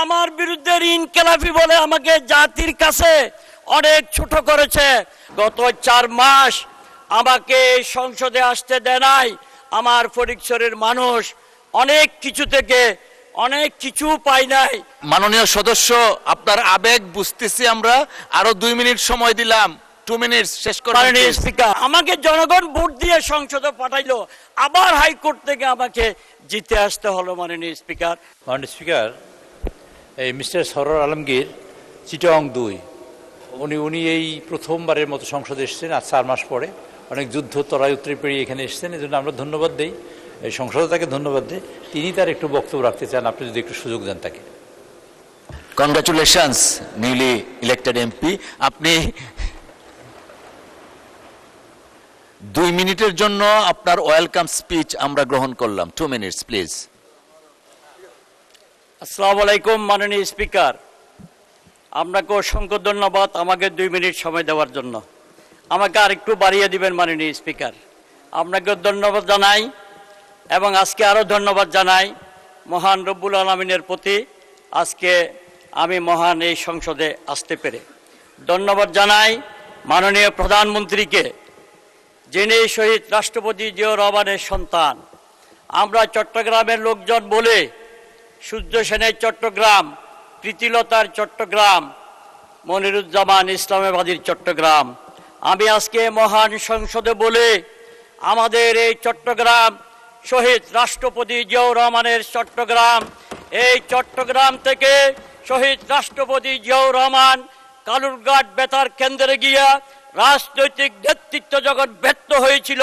আমার বিরুদ্ধে ইনকিলাবি বলে আমাকে জাতির কাছে অনেক ছোট করেছে। গত 4 মাস আমাকে সংসদে আসতে দেয় নাই। আমার ফটিকছড়ির মানুষ অনেক কিছু থেকে অনেক কিছু পাই নাই। মাননীয় সদস্য, আপনার আবেগ বুঝতেছি আমরা, আরো 2 মিনিট সময় দিলাম, 2 মিনিট শেষ করুন। মাননীয় স্পিকার, আমাকে জনগণ ভোট দিয়ে সংসদে পাঠাইলো, আবার হাইকোর্ট থেকে আমাকে জিতে আসতে হলো। মাননীয় স্পিকার, স্পিকার, এই মিস্টার সরোয়ার আলমগীর চিটং 2 উনি এই প্রথমবারের মতো সংসদে এসেছেন আজ 4 মাস পরে। অনেক যুদ্ধ তরাই উত্তরে পেরিয়ে এখানে এসেছেন, এই জন্য আমরা ধন্যবাদ দিই, এই সংসদে তাকে ধন্যবাদ দিই। তিনি তার একটু বক্তব্য রাখতে চান, আপনি যদি একটু সুযোগ দেন তাকে। Congratulations newly elected MP. আপনি 2 মিনিটের জন্য আপনার ওয়েলকাম স্পিচ আমরা গ্রহণ করলাম। 2 মিনিটস প্লিজ। আসসালামু আলাইকুম মাননীয় স্পিকার, আপনাকে অসংখ্য ধন্যবাদ আমাকে 2 মিনিট সময় দেওয়ার জন্য। আমাকে আরেকটু বাড়িয়ে দিবেন মাননীয় স্পিকার। আপনাকে ধন্যবাদ জানাই এবং আজকে আরও ধন্যবাদ জানাই মহান রব্বুল আলামিনের প্রতি। আজকে আমি মহান এই সংসদে আসতে পেরে ধন্যবাদ জানাই মাননীয় প্রধানমন্ত্রীকে, যিনি শহীদ রাষ্ট্রপতি জিয়াউর রহমানের সন্তান। আমরা চট্টগ্রামের লোকজন বলে সূর্য সেনের চট্টগ্রাম, প্রীতিলতার চট্টগ্রাম, মনিরুজ্জামান ইসলামাবাদীর চট্টগ্রাম। আমি আজকে মহান সংসদে বলে আমাদের এই চট্টগ্রাম শহীদ রাষ্ট্রপতি জিয়াউর রহমানের চট্টগ্রাম, এই চট্টগ্রাম থেকে শহীদ রাষ্ট্রপতি জিয়াউর রহমান কালুরঘাট বেতার কেন্দ্রে গিয়া রাজনৈতিক নেতৃত্ব যখন ব্যর্থ হয়েছিল,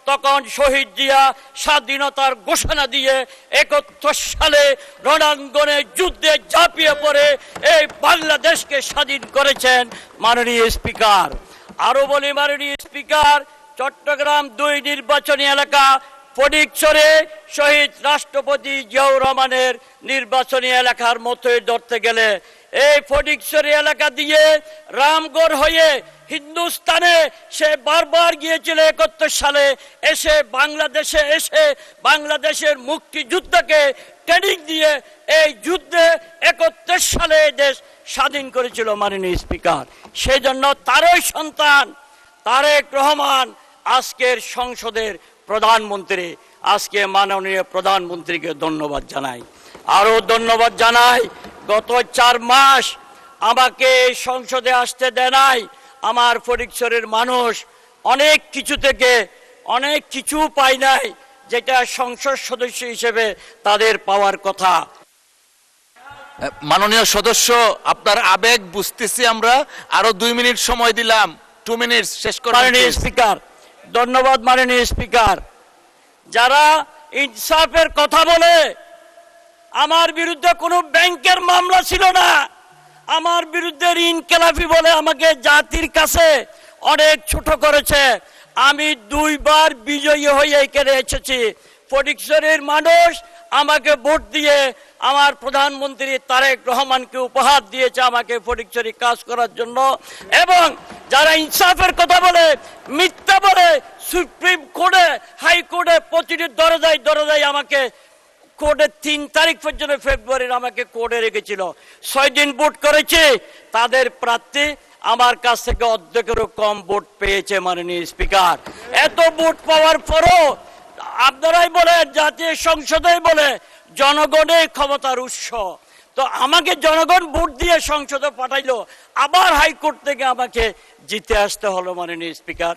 তখন শহীদ জিয়া স্বাধীনতার ঘোষণা দিয়ে 71 সালে রণাঙ্গনে যুদ্ধে ঝাঁপিয়ে পড়ে এই বাংলাদেশকে স্বাধীন করেছেন। মাননীয় স্পিকার, আরো বলি মাননীয় স্পিকার, চট্টগ্রাম 2 নির্বাচনী এলাকা ফটিকছড়ি শহীদ রাষ্ট্রপতি জিয়াউর রহমানের নির্বাচনী এলাকার মতোই ধরতে গেলে এই ফটিকছড়ি এলাকা দিয়ে রামগড় হয়ে হিন্দুস্তানে সে বারবার গিয়েছিল। 71 সালে এসে বাংলাদেশে এসে বাংলাদেশের মুক্তিযুদ্ধকে ট্রেনিং দিয়ে এই যুদ্ধে 71 সালে দেশ স্বাধীন করেছিল। মাননীয় স্পিকার, সেই জন্য তারই সন্তান তারেক রহমান আজকের সংসদের প্রধানমন্ত্রী। আজকে মাননীয় প্রধানমন্ত্রীকে ধন্যবাদ জানাই। আরো ধন্যবাদ জানাই গত 4 মাস আমাকে সংসদে আসতে দেয় নাই। আমার ফটিকছড়ির মানুষ অনেক কিছু থেকে অনেক কিছু পাই নাই, যেটা সংসদ সদস্য হিসেবে তাদের পাওয়ার কথা। মাননীয় সদস্য, আপনার আবেগ বুঝতেছি আমরা, আরো 2 মিনিট সময় দিলাম, 2 মিনিট শেষ করুন। মাননীয় স্পিকার, ধন্যবাদ। মাননীয় স্পিকার, যারা ইনসাফের কথা বলে, আমার বিরুদ্ধে কোনো ব্যাংকের মামলা ছিল না, আমার বিরুদ্ধে ইনকিলাবি বলে আমাকে জাতির কাছে অনেক ছোট করেছে। আমি 2 বার বিজয়ী হয়ে এখানে এসেছি। ফটিকছড়ির মানুষ আমাকে ভোট দিয়ে আমার প্রধানমন্ত্রী তারেক রহমানকে উপহার দিয়েছে আমাকে ফটিকছড়ি কাজ করার জন্য। এবং যারা ইনসাফের কথা বলে, মিথ্যা বলে, সুপ্রিম কোর্টে হাইকোর্টে প্রতিটি দরজায় আমাকে কোর্টে 3 তারিখ পর্যন্ত ফেব্রুয়ারির আমাকে কোর্টে রেখেছিল। 6 দিন ভোট করেছে, তাদের প্রার্থী আমার কাছ থেকে অর্ধেকেরও কম ভোট পেয়েছে। মাননীয় স্পিকার, এত ভোট পাওয়ার পরও আপনারাই বলে, জাতীয় সংসদেই বলে জনগণের ক্ষমতার উৎস। তো আমাকে জনগণ ভোট দিয়ে সংসদে পাঠাইলো, আবার হাইকোর্ট থেকে আমাকে জিতে আসতে হলো। মাননীয় স্পিকার।